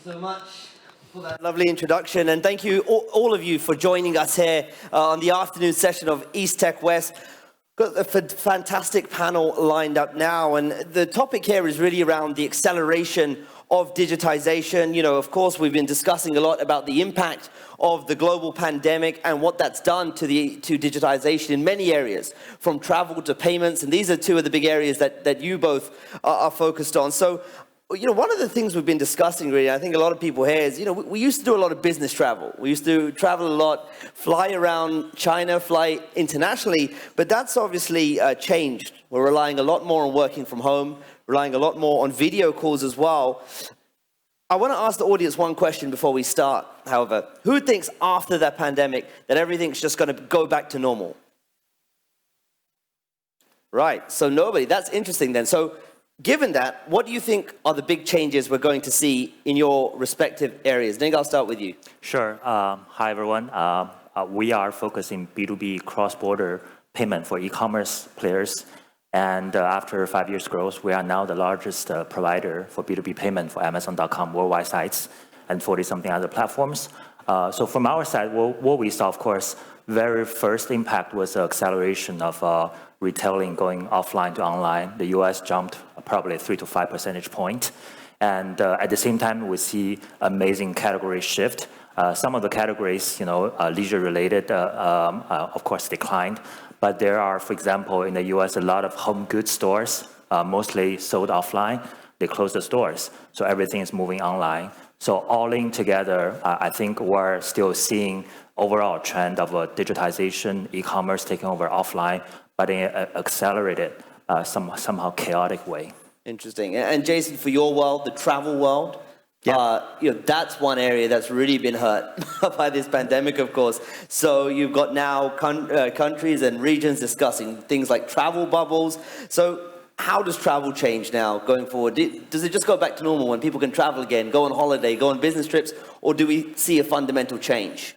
so much for that lovely introduction, and thank you all of you for joining us here on the afternoon session of East Tech West. Got a fantastic panel lined up now, and the topic here is really around the acceleration of digitization. You know, of course, we've been discussing a lot about the impact of the global pandemic and what that's done to digitization in many areas, from travel to payments, and these are two of the big areas that you both are focused on. So, you know, one of the things we've been discussing, really, I think a lot of people here is, you know, we used to do a lot of business travel. We used to travel a lot, fly around China, fly internationally, but that's obviously changed. We're relying a lot more on working from home, relying a lot more on video calls as well. I want to ask the audience one question before we start, however. Who thinks after that pandemic that everything's just going to go back to normal? Right, so nobody. That's interesting then. So, given that, what do you think are the big changes we're going to see in your respective areas? Ning, I'll start with you. Sure. Hi, everyone. We are focusing B2B cross-border payment for e-commerce players. And after 5 years growth, we are now the largest provider for B2B payment for Amazon.com worldwide sites and 40-something other platforms. So from our side, what we saw, of course, very first impact was the acceleration of retailing going offline to online. The US jumped probably 3 to 5 percentage points. And at the same time, we see amazing category shift. Some of the categories, you know, leisure-related, of course, declined. But there are, for example, in the US, a lot of home goods stores, mostly sold offline. They closed the stores. So everything is moving online. So all in together, I think we're still seeing overall trend of digitization, e-commerce taking over offline, but in an accelerated, somehow chaotic way. Interesting. And Jason, for your world, the travel world, yeah. You know, that's one area that's really been hurt by this pandemic, of course. So you've got now countries and regions discussing things like travel bubbles. So how does travel change now going forward? Does it just go back to normal when people can travel again, go on holiday, go on business trips, or do we see a fundamental change?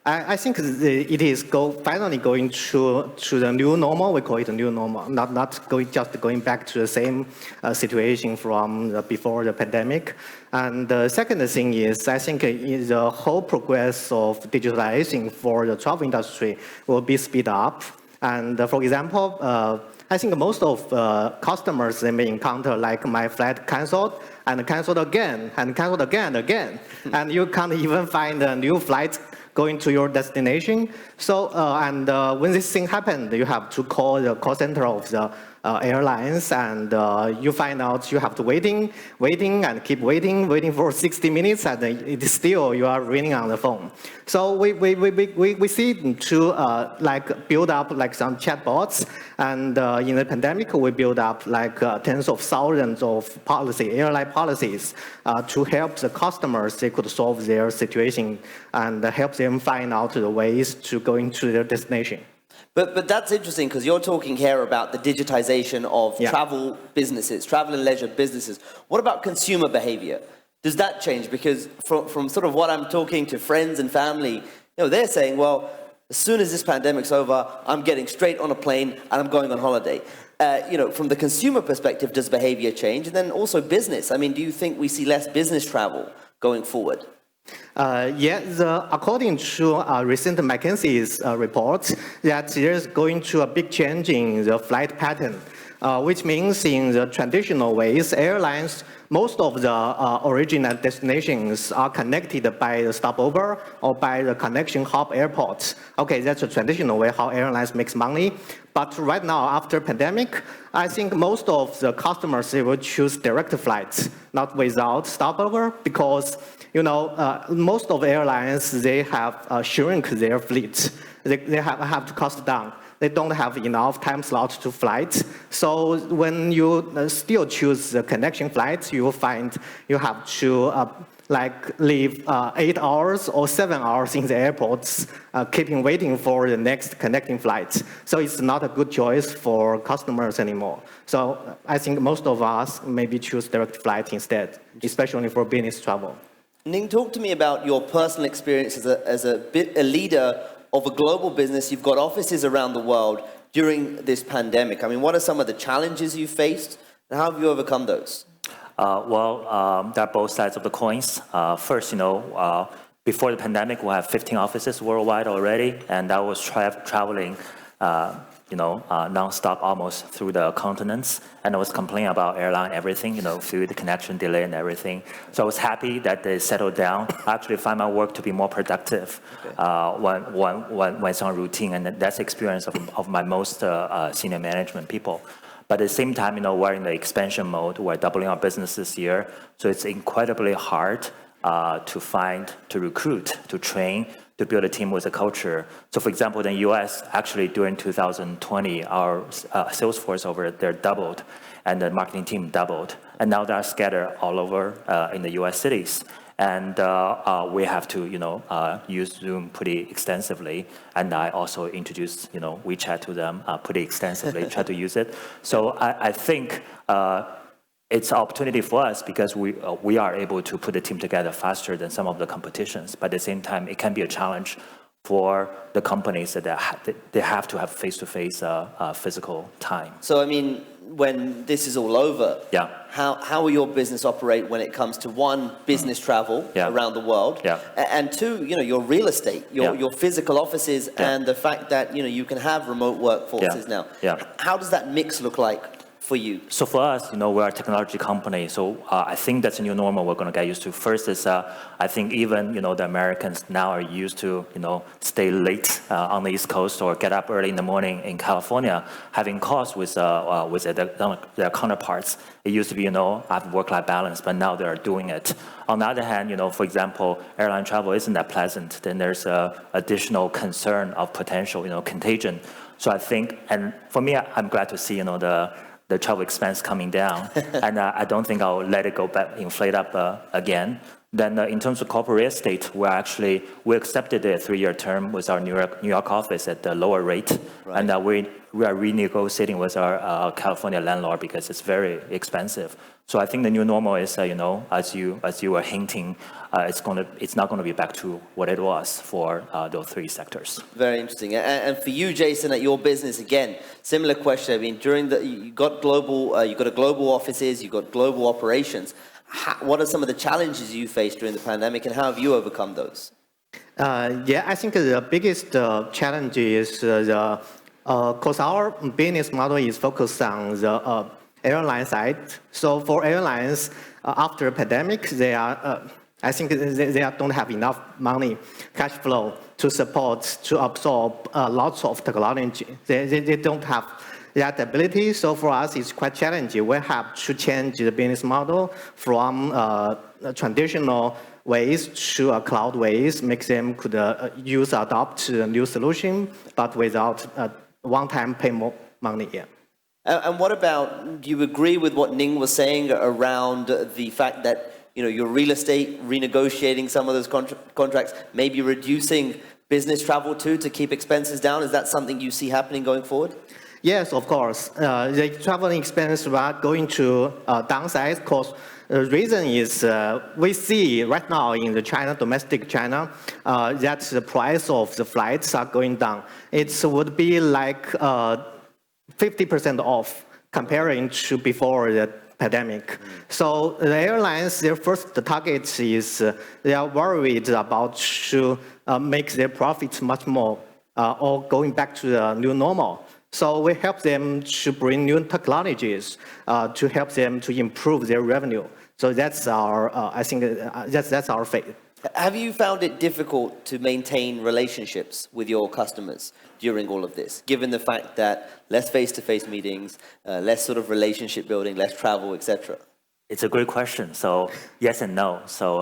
I think it is finally going to the new normal. We call it a new normal, not going back to the same situation from before the pandemic. And the second thing is, I think the whole progress of digitalization for the travel industry will be speed up. And for example, I think most of customers they may encounter like my flight canceled and canceled again and canceled again and again, and you can't even find a new flight going to your destination. So, when this thing happened, you have to call the call center of the airlines, and you find out you have to waiting and keep waiting for 60 minutes, and it is still you are ringing on the phone. So we see to like build up like some chatbots, and in the pandemic we build up like tens of thousands of airline policies to help the customers. They could solve their situation and help them find out the ways to going to their destination. But that's interesting because you're talking here about the digitization of travel businesses, travel and leisure businesses. What about consumer behavior? Does that change? Because from sort of what I'm talking to friends and family, you know, they're saying, well, as soon as this pandemic's over, I'm getting straight on a plane and I'm going on holiday. You know, from the consumer perspective, does behavior change? And then also business. I mean, do you think we see less business travel going forward? According to recent McKinsey's report, that there's going to a big change in the flight pattern, which means in the traditional ways, airlines, most of the original destinations are connected by the stopover or by the connection hub airports. Okay, that's a traditional way how airlines makes money. But right now, after pandemic, I think most of the customers, they will choose direct flights, not without stopover, because you know, most of airlines, they have shrunk their fleet. They have to cost down. They don't have enough time slots to flight. So when you still choose the connection flights, you will find you have to like leave 8 hours or 7 hours in the airports, keeping waiting for the next connecting flight. So it's not a good choice for customers anymore. So I think most of us maybe choose direct flight instead, especially for business travel. Ning, talk to me about your personal experience as a leader of a global business. You've got offices around the world during this pandemic. I mean, what are some of the challenges you faced, and how have you overcome those? There are both sides of the coins. First, before the pandemic, we have 15 offices worldwide already, and I was traveling, nonstop almost through the continents, and I was complaining about airline, everything, food, connection delay, and everything. So I was happy that they settled down. I actually find my work to be more productive when it's on routine, and that's the experience of my most senior management people. But at the same time, we're in the expansion mode. We're doubling our business this year, so it's incredibly hard to recruit, to train, to build a team with a culture. So for example, in the US, actually during 2020, our sales force over there doubled, and the marketing team doubled. And now they're scattered all over in the US cities. And we have to, use Zoom pretty extensively. And I also introduced, WeChat to them pretty extensively, try to use it. So I think it's an opportunity for us because we are able to put the team together faster than some of the competitions. But at the same time, it can be a challenge for the companies that they have to have face-to-face physical time. So, I mean, when this is all over, how will your business operate when it comes to one, business travel around the world, and two, your real estate, your physical offices, and the fact that you can have remote workforces now. How does that mix look like for you? So for us, we're a technology company, so I think that's a new normal we're going to get used to. First is, I think even, the Americans now are used to, stay late on the East Coast or get up early in the morning in California, having calls with their counterparts. It used to be, have work-life balance, but now they're doing it. On the other hand, for example, airline travel isn't that pleasant. Then there's additional concern of potential, contagion. So I think, and for me, I'm glad to see, the travel expense coming down, and I don't think I'll let it go back, inflate up again. Then in terms of corporate real estate, we accepted a 3-year term with our New York office at the lower rate, and we are renegotiating with our California landlord because it's very expensive. So I think the new normal is, as you were hinting, it's not going to be back to what it was for those 3 sectors. Very interesting. And for you, Jason, at your business, again, similar question. I mean, you got a global offices, you got global operations. What are some of the challenges you faced during the pandemic, and how have you overcome those? I think the biggest challenge is because our business model is focused on the airline side. So for airlines, after the pandemic, I think they don't have enough money, cash flow to absorb lots of technology. They don't have that ability. So for us, it's quite challenging. We have to change the business model from traditional ways to cloud ways, make them could adopt a new solution, but without one-time pay more money. And what about, do you agree with what Ning was saying around the fact that your real estate, renegotiating some of those contracts, maybe reducing business travel too to keep expenses down? Is that something you see happening going forward? Yes, of course. The traveling expense are going to downsize because the reason is we see right now in the domestic China, that the price of the flights are going down. It would be like 50% off comparing to before the pandemic. So the airlines, their first target is they are worried about to make their profits much more or going back to the new normal. So we help them to bring new technologies to help them to improve their revenue. So that's I think that's our faith. Have you found it difficult to maintain relationships with your customers during all of this, given the fact that less face-to-face meetings, less sort of relationship building, less travel, etc.? It's a great question. So yes and no. So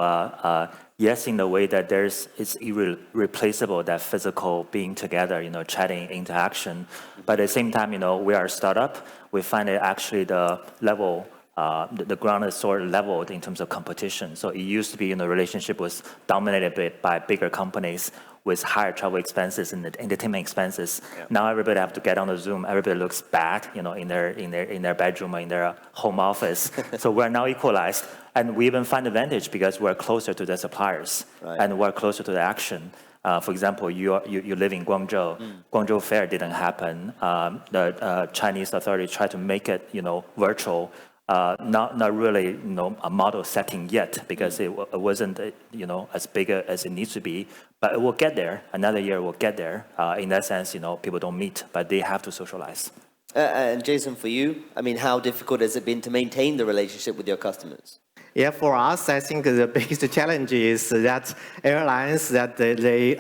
yes, in the way that it's irreplaceable, that physical being together, chatting, interaction. But at the same time, we are a startup. We find it actually the level, the ground is sort of leveled in terms of competition. So it used to be, the relationship was dominated by bigger companies with higher travel expenses and entertainment expenses. Yeah. Now everybody have to get on the Zoom. Everybody looks bad, in their bedroom or in their home office. So we're now equalized, and we even find advantage because we're closer to the suppliers, and we're closer to the action. For example, you live in Guangzhou. Guangzhou Fair didn't happen. The Chinese authorities tried to make it, virtual. not really a model setting yet because it wasn't as big as it needs to be, but it will get there. Another year will get there. In that sense, people don't meet, but they have to socialize. And Jason, for you, I mean, how difficult has it been to maintain the relationship with your customers? Yeah, for us, I think the biggest challenge is that airlines that they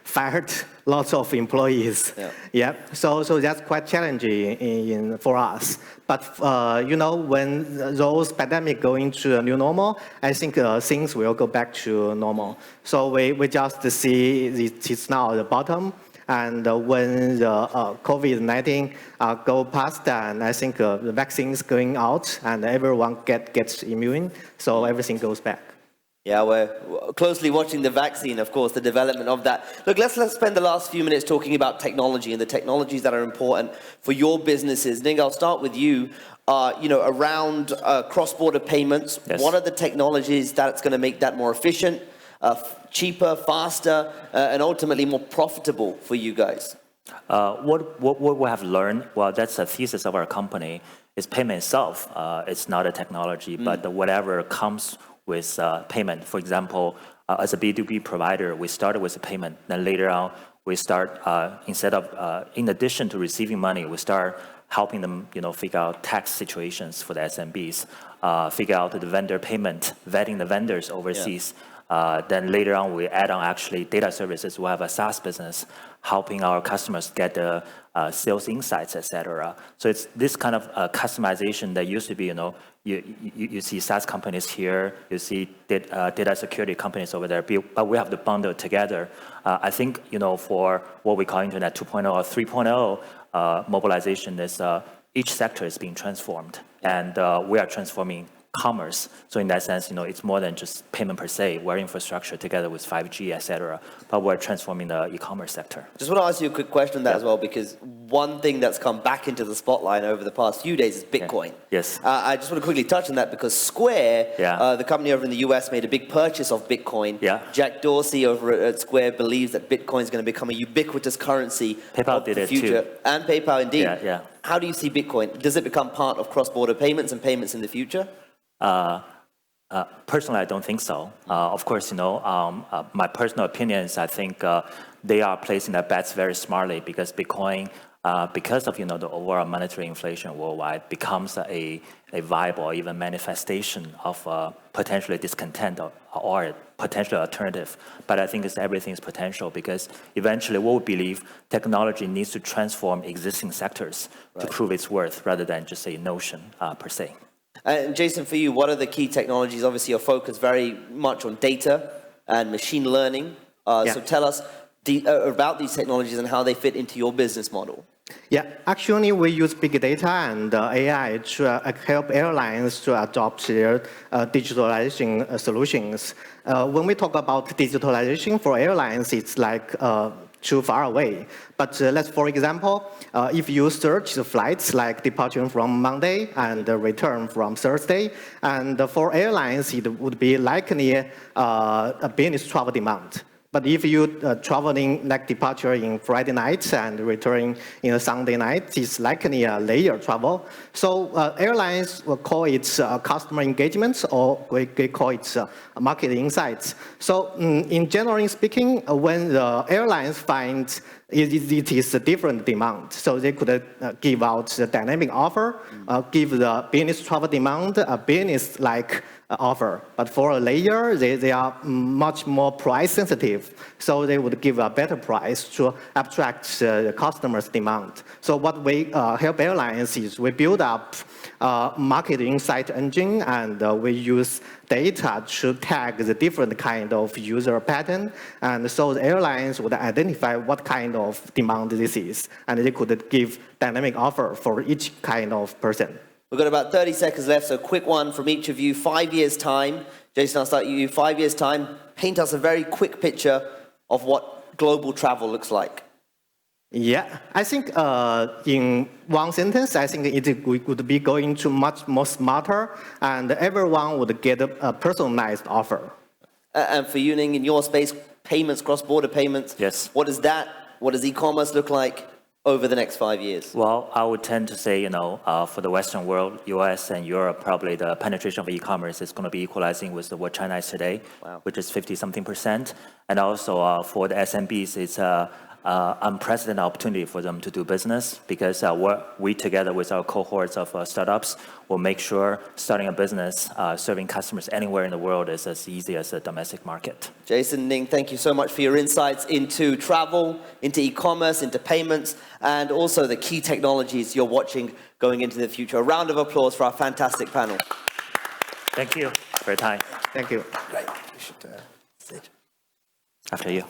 fired lots of employees. Yeah. So that's quite challenging for us. But when those pandemic go into a new normal, I think things will go back to normal. So we just see it's now the bottom. And when the COVID-19 go past, and I think the vaccine is going out, and everyone gets immune, so everything goes back. Yeah, we're closely watching the vaccine, of course, the development of that. Look, let's spend the last few minutes talking about technology and the technologies that are important for your businesses. Ning, I'll start with you. Around cross-border payments, yes. What are the technologies that's going to make that more efficient, cheaper, faster, and ultimately more profitable for you guys? What we have learned, well, that's a thesis of our company, is payment itself. It's not a technology, but whatever comes with payment. For example, as a B2B provider, we started with a payment. Then later on, we start, in addition to receiving money, we start helping them, figure out tax situations for the SMBs, figure out the vendor payment, vetting the vendors overseas. Then later on, we add on actually data services. We have a SaaS business helping our customers get the sales insights, etc. So it's this kind of customization that used to be, you see SaaS companies here, you see data security companies over there, but we have to bundle together. I think, for what we call Internet 2.0 or 3.0, mobilization is each sector is being transformed, and we are transforming commerce. So in that sense, it's more than just payment per se. We're infrastructure together with 5G, etc. But we're transforming the e-commerce sector. Just want to ask you a quick question on that as well, because one thing that's come back into the spotlight over the past few days is Bitcoin. Yes. I just want to quickly touch on that because Square, the company over in the US, made a big purchase of Bitcoin. Jack Dorsey over at Square believes that Bitcoin is going to become a ubiquitous currency PayPal of did the it future. too. And PayPal indeed. Yeah. How do you see Bitcoin? Does it become part of cross-border payments and payments in the future? Personally, I don't think so. Of course, my personal opinion is I think they are placing their bets very smartly because Bitcoin, because of the overall monetary inflation worldwide, becomes a viable even manifestation of potentially discontent or potential alternative. But I think everything is potential because eventually what we believe technology needs to transform existing sectors to prove its worth rather than just a notion per se. And Jason, for you, what are the key technologies? Obviously, you're focused very much on data and machine learning. So tell us about these technologies and how they fit into your business model. Yeah, actually, we use big data and AI to help airlines to adopt their digitalization solutions. When we talk about digitalization for airlines, it's like too far away. But let's, for example, if you search the flights like departure from Monday and return from Thursday, and for airlines, it would be likely a business travel demand. But if you traveling like departure in Friday night and returning in a Sunday night, it's likely a later travel. So airlines will call it customer engagement, or we call it market insights. So in generally speaking, when the airlines find it is a different demand, so they could give out the dynamic offer, give the business travel demand a business-like offer. But for a layer, they are much more price sensitive, so they would give a better price to attract the customer's demand. So what we help airlines is we build up market insight engine, and we use data to tag the different kind of user pattern, and so the airlines would identify what kind of demand this is, and they could give dynamic offer for each kind of person. We've got about 30 seconds left, so quick one from each of you. 5 years' time, Jason, I'll start with you. 5 years' time, paint us a very quick picture of what global travel looks like. Yeah, I think in one sentence, I think it would be going to much more smarter, and everyone would get a personalized offer. And for you, Ning, in your space, payments, cross-border payments. Yes. What is that? What does e-commerce look like? over the next 5 years? Well, I would tend to say, for the Western world, US and Europe, probably the penetration of e-commerce is going to be equalizing with what China is today, which is 50-something%. And also for the SMBs, it's unprecedented opportunity for them to do business because we together with our cohorts of startups will make sure starting a business, serving customers anywhere in the world is as easy as a domestic market. Jason, Ning, thank you so much for your insights into travel, into e-commerce, into payments, and also the key technologies you're watching going into the future. A round of applause for our fantastic panel. Thank you for your time. Thank you. Great. We should sit. After you.